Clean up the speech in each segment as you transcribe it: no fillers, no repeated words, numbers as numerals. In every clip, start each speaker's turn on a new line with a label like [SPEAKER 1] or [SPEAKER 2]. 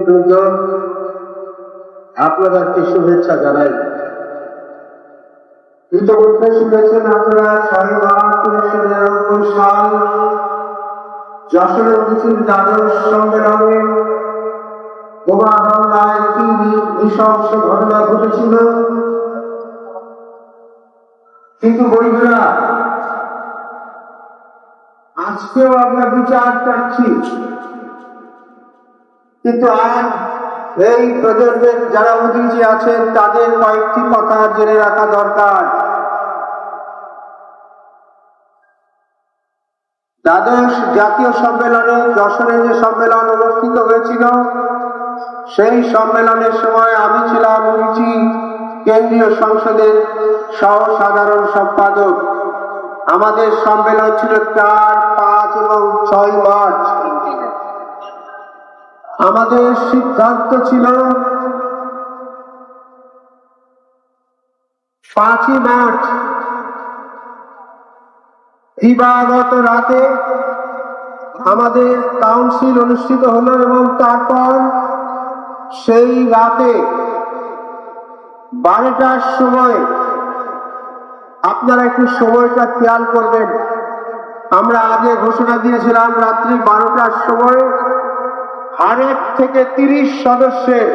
[SPEAKER 1] বৃন্দ, আপনাদেরকে শুভেচ্ছা জানাই। ইতিমধ্যে শুনেছেন আপনারা 1999 সাল যশোরে মিছিল দ্বাদশ সম্মেলনে বোমা হামলায় কি নৃশংস ঘটনা ঘটেছিল। কিন্তু বন্ধুরা, আজকেও আমরা বিচার চাচ্ছি, কিন্তু আজ এই প্রজন্মের যারা উদীচী আছেন তাদের কয়েকটি কথা জেনে রাখা দরকার। দ্বাদশ জাতীয় সম্মেলনে যশোরে যে সম্মেলন অনুষ্ঠিত হয়েছিল, সেই সম্মেলনের সময় আমি ছিলাম উদীচী কেন্দ্রীয় সংসদের সহ সাধারণ সম্পাদক। আমাদের সম্মেলন ছিল 4, 5 এবং 6 মার্চ। আমাদের সিদ্ধান্ত ছিল 5 মার্চ দিবাগত রাতে আমাদের কাউন্সিল অনুষ্ঠিত হলো এবং তারপর সেই রাতে 12টার সময়, আপনারা একটু সময়টা খেয়াল করবেন, আমরা আগে ঘোষণা দিয়েছিলাম রাত্রি 12টার সময় আরেক থেকে 30 সদস্যের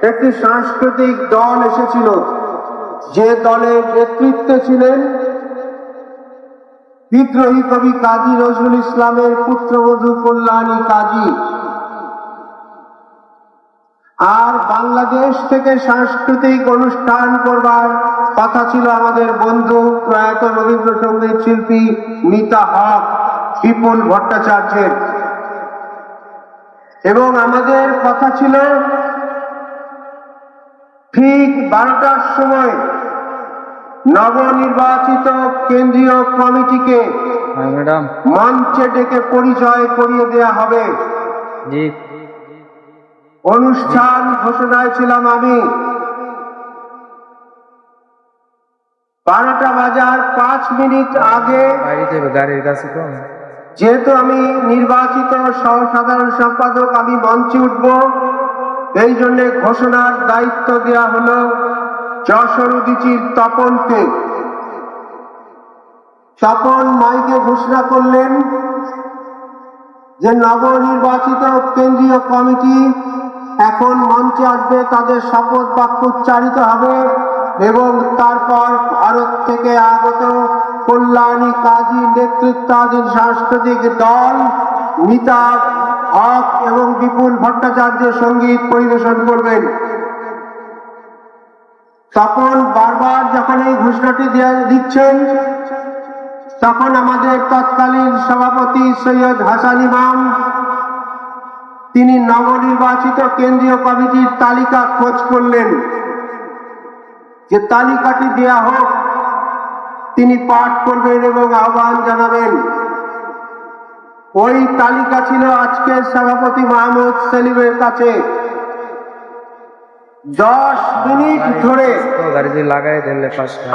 [SPEAKER 1] একটি সাংস্কৃতিক দল এসেছিল, যে দলের নেতৃত্বে ছিলেন বিদ্রোহী কবি কাজী নজরুল ইসলামের পুত্রবধূ কল্যাণী কাজী। আর বাংলাদেশ থেকে সাংস্কৃতিক অনুষ্ঠান করবার কথা ছিল আমাদের বন্ধু প্রয়াত রবীন্দ্রসঙ্গীত শিল্পী মিতা হক, বিপুল ভট্টাচার্যের। এবং আমাদের কথা ছিল ঠিক 12টার সময় নবনির্বাচিত কেন্দ্রীয় কমিটিকে মঞ্চে ডেকে পরিচয় করিয়ে দেয়া হবে। অনুষ্ঠান ঘোষণায় ছিলাম আমি। 12টা বাজার 5 মিনিট আগে, যেহেতু আমি নির্বাচিত সহ সাধারণ সম্পাদক, আমি মঞ্চে উঠব, এই জন্য ঘোষণার দায়িত্ব দেয়া হলো যশোর উদীচীর তপনকে। তপন মাইকে ঘোষণা করলেন যে নবনির্বাচিত কেন্দ্রীয় কমিটি এখন মঞ্চে আসবে, তাদের শপথ বাক্য উচ্চারিত হবে এবং তারপর ভারত থেকে আগত কল্যাণী কাজী নেতৃত্বাধীন সাংস্কৃতিক দল মিতা হক এবং বিপুল ভট্টাচার্য সঙ্গীত পরিবেশন করবেন। তখন বারবার যখন এই ঘোষণাটি দিচ্ছেন, তখন আমাদের তৎকালীন সভাপতি সৈয়দ হাসান ইমাম, তিনি নবনির্বাচিত কেন্দ্রীয় কমিটির তালিকা খোঁজ করলেন, যে তালিকাটি দেয়া হোক, তিনি পাঠ করবেন এবং আহ্বান জানাবেন। ওই তালিকা ছিল আজকের সভাপতি মাহমুদ সেলিমের কাছে। 10 মিনিট ধরে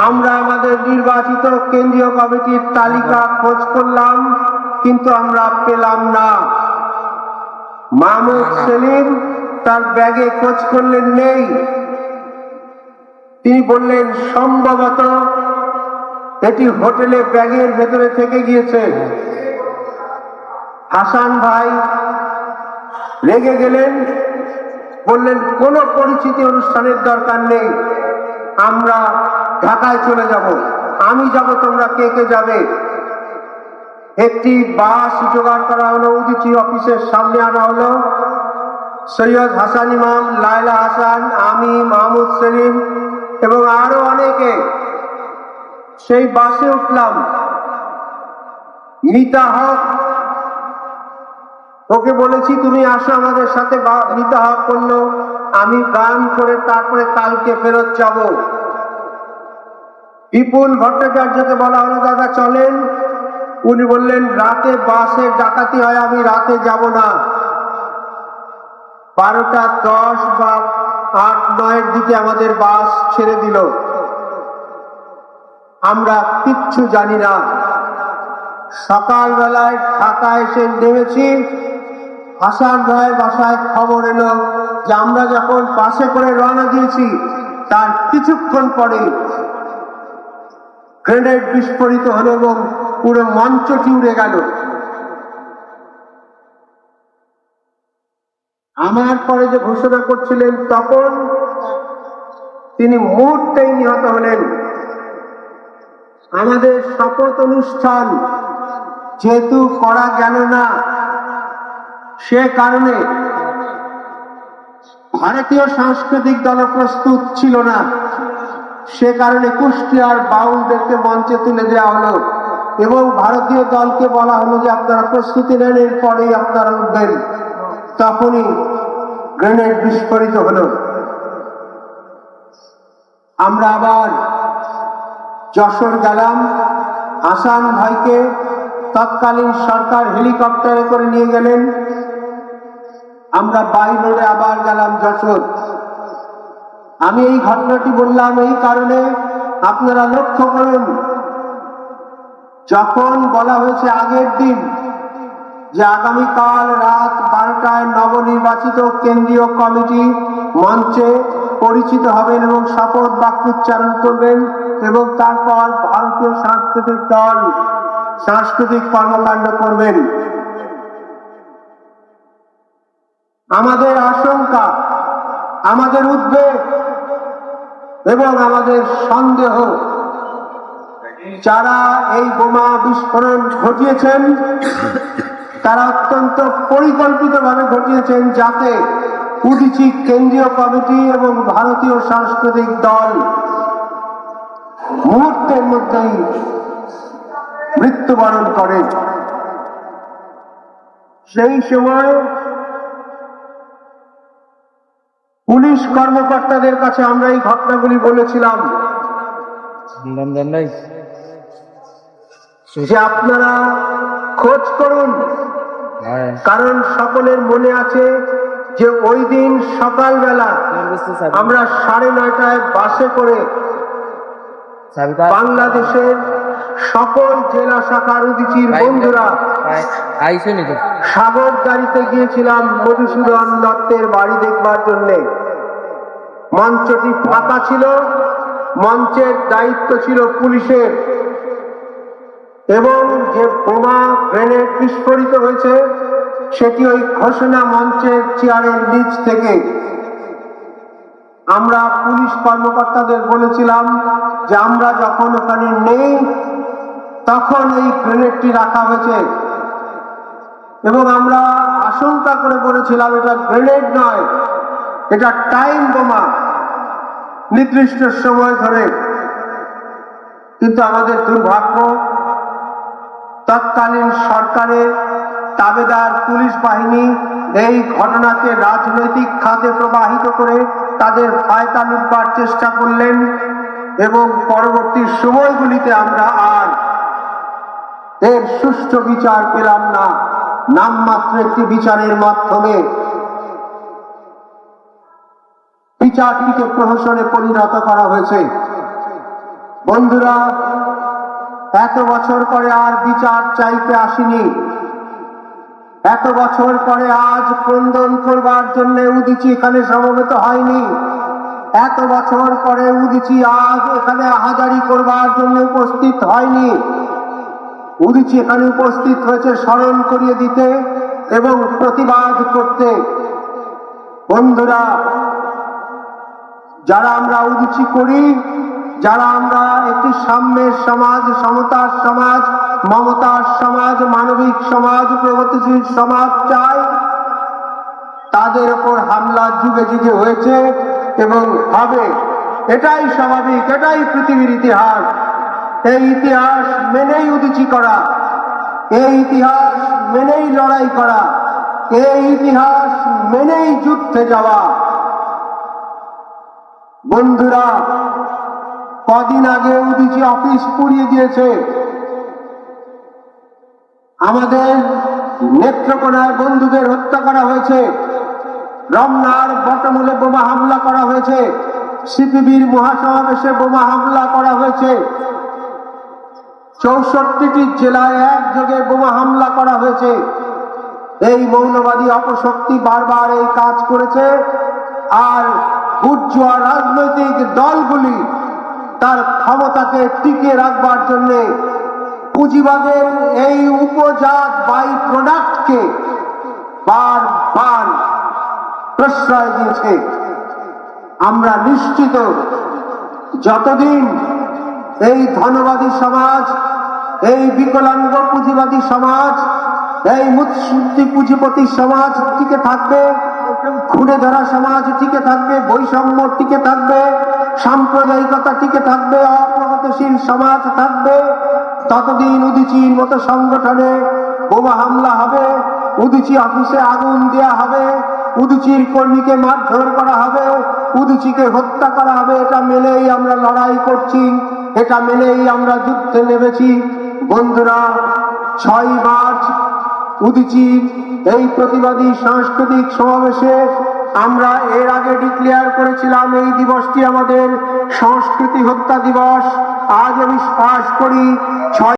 [SPEAKER 1] আমরা আমাদের নির্বাচিত কেন্দ্রীয় কমিটির তালিকা খোঁজ করলাম, কিন্তু আমরা পেলাম না। মাহমুদ সেলিম তার ব্যাগে খোঁজ করলেন, নেই। তিনি বললেন সম্ভবত এটি হোটেলে ব্যাগের ভেতরে থেকে গিয়েছে। হাসান ভাই রেগে গেলেন, বললেন কোনো পরিচিতি অনুষ্ঠানের দরকার নেই, আমরা ঢাকায় চলে যাব। আমি যাব, তোমরা কে কে যাবে? একটি বাস জোগাড় করা হলো, উদীচী অফিসের সামনে আনা হলো। সৈয়দ হাসান ইমাম, লায়লা হাসান, আমি, মাহমুদ সেলিম এবং আরো অনেকে সেই বাসে উঠলাম। মিতা হক, ওকে বলেছি তুমি আসো আমাদের সাথে। মিতা হক করলো আমি গান করে তারপরে কালকে ফেরত যাব। বিপুল ভট্টাচার্যকে বলা হলো দাদা চলেন, উনি বললেন রাতে বাসে ডাকাতি হয়, আমি রাতে যাব না। 12টা 10 বা 8-9 দিকে আমাদের বাস ছেড়ে দিল। আমরা কিচ্ছু জানি না। সকালবেলায় ঢাকা এসে নেমেছি, আসার রায়ের বাসায় খবর এলো যে আমরা যখন পাশে করে রওনা দিয়েছি তার কিছুক্ষণ পরে গ্রেনেড বিস্ফোরিত হলো এবং পুরো মঞ্চটি উড়ে গেল। আমার পরে যে ঘোষণা করছিলেন তখন তিনি মুহূর্তেই নিহত হলেন। আমাদের শপথ অনুষ্ঠান যেহেতু করা গেল না, সে কারণে ভারতীয় সাংস্কৃতিক দল প্রস্তুত ছিল না, সে কারণে কুষ্টিয়ার বাউলদেরকে মঞ্চে তুলে দেওয়া হলো এবং ভারতীয় দলকে বলা হলো যে আপনারা প্রস্তুতি নেন, এরপরেই আপনারা উঠবেন। তখনই গ্রেনেড বিস্ফোরিত হলো। আমরা আবার যশোর গেলাম। আসান ভাইকে তৎকালীন সরকার হেলিকপ্টারে করে নিয়ে গেলেন। আমরা বাই রোডে আবার গেলাম যশোর। আমি এই ঘটনাটি বললাম এই কারণে, আপনারা লক্ষ্য করুন, যখন বলা হয়েছে আগের দিন যে আগামীকাল রাত 12টায় নবনির্বাচিত কেন্দ্রীয় কমিটি মঞ্চে পরিচিত হবেন এবং শপথ বাক্য উচ্চারণ করবেন এবং তারপর ভারতীয় সাংস্কৃতিক দল সাংস্কৃতিক কর্মকাণ্ড করবেন, আমাদের আশঙ্কা, আমাদের উদ্বেগ এবং আমাদের সন্দেহ, যারা এই বোমা বিস্ফোরণ ঘটিয়েছেন তারা অত্যন্ত পরিকল্পিতভাবে ঘটিয়েছেন যাতে উদীচী কেন্দ্রীয় কমিটি এবং ভারতীয় সাংস্কৃতিক দল মুহূর্তের মধ্যেই মৃত্যুবরণ করে। সেই সময় পুলিশ কর্মকর্তাদের কাছে আমরা এই ঘটনাগুলি বলেছিলাম যে আপনারা খোঁজ করুন, কারণ সকলের মনে আছে যে ওই দিন সকালবেলা আমরা 9:30টায় বাসে করে বাংলাদেশের সকল জেলা শাখার উদীচীর বন্ধুরা সাগরদাঁড়িতে গিয়েছিলাম মধুসূদন দত্তের বাড়ি দেখবার জন্য। মঞ্চটি ফাঁকা ছিল, মঞ্চের দায়িত্ব ছিল পুলিশের এবং যে বোমা গ্রেনেড বিস্ফোরিত হয়েছে সেটি ওই ঘোষণা মঞ্চের চেয়ারের নিচ থেকে। আমরা পুলিশ কর্মকর্তাদের বলেছিলাম যে আমরা যখন ওখানে নেই তখন এই গ্রেনেডটি রাখা হয়েছে এবং আমরা আশঙ্কা করে বলেছিলাম এটা গ্রেনেড নয়, এটা টাইম বোমা, নির্দিষ্ট সময় ধরে। কিন্তু আমাদের দুর্ভাগ্য, তৎকালীন সরকারের তাবেদার পুলিশ বাহিনী এই ঘটনাকে রাজনৈতিক খাতে প্রবাহিত করে তাদের ফায়দা লুটবার চেষ্টা করলেন এবং পরবর্তী সময়গুলিতে আমরা আর এর সুষ্ঠু বিচার পেলাম না। নামমাত্র একটি বিচারের মাধ্যমে বিচারটিকে প্রহসনে পরিণত করা হয়েছে। বন্ধুরা, এত বছর পরে আর বিচার চাইতে আসিনি, এত বছর পরে আজ ক্রন্দন করবার জন্য উদীচী এখানে সমবেত হয়নি, এত বছর পরে উদীচী আজ এখানে আহাজারি করবার জন্য উপস্থিত হয়নি। উদীচী এখানে উপস্থিত হয়েছে স্মরণ করিয়ে দিতে এবং প্রতিবাদ করতে। বন্ধুরা, যারা আমরা উদীচী করি, যারা আমরা একটি সাম্যের সমাজ, সমতার সমাজ, মমতার সমাজ, মানবিক সমাজ, প্রগতিশীল সমাজ চাই, তাদের উপর হামলা যুগে যুগে হয়েছে এবং হবে। এটাই স্বাভাবিক, এটাই পৃথিবীর ইতিহাস। এই ইতিহাস মেনেই উদীচী করা, এই ইতিহাস মেনেই লড়াই করা, এই ইতিহাস মেনেই যুদ্ধে যাওয়া। বন্ধুরা, কদিন আগে উদীচী অফিস পুড়িয়ে দিয়েছে, আমাদের নেত্রকোনায় বন্ধুদের হত্যা করা হয়েছে, রমনার বটমূলে বোমা হামলা করা হয়েছে, সিপিবির মহাসমাবেশে বোমা হামলা করা হয়েছে, 64টি জেলায় একযোগে বোমা হামলা করা হয়েছে। এই মৌলবাদী অপশক্তি বারবার এই কাজ করেছে। আর বুর্জোয়া রাজনৈতিক দলগুলি তার ক্ষমতাকে টিকিয়ে রাখবার জন্য পুঁজিবাদের এই উপজাত বাই প্রোডাক্টকে বারবার প্রশ্রয় দিয়েছে। আমরা নিশ্চিত যতদিন এই ধনবাদী সমাজ, এই বিকলাঙ্গ পুঁজিবাদী সমাজ, এই মুৎসুদ্দি পুঁজিপতি সমাজ টিকে থাকবে, খুনে ধরা সমাজ টিকে থাকবে, বৈষম্য টিকে থাকবে, সাম্প্রদায়িকতা টিকে থাকবে, অপ্রগতিশীল সমাজ থাকবে, ততদিন উদীচীর মতো সংগঠনে বোমা হামলা হবে, উদীচী অফিসে আগুন দেওয়া হবে, উদীচীর কর্মীকে মারধর করা হবে, উদীচীকে হত্যা করা হবে। এটা মেনেই আমরা লড়াই করছি, এটা মেনেই আমরা যুদ্ধে নেমেছি। বন্ধুরা, 6 মার্চ উদীচীর এই প্রতিবাদী সাংস্কৃতিক সমাবেশে আমরা এর আগে ডিক্লেয়ার করেছিলাম এই দিবসটি আমাদের সংস্কৃতি হত্যা দিবস। আজ আমি পাশ করি 6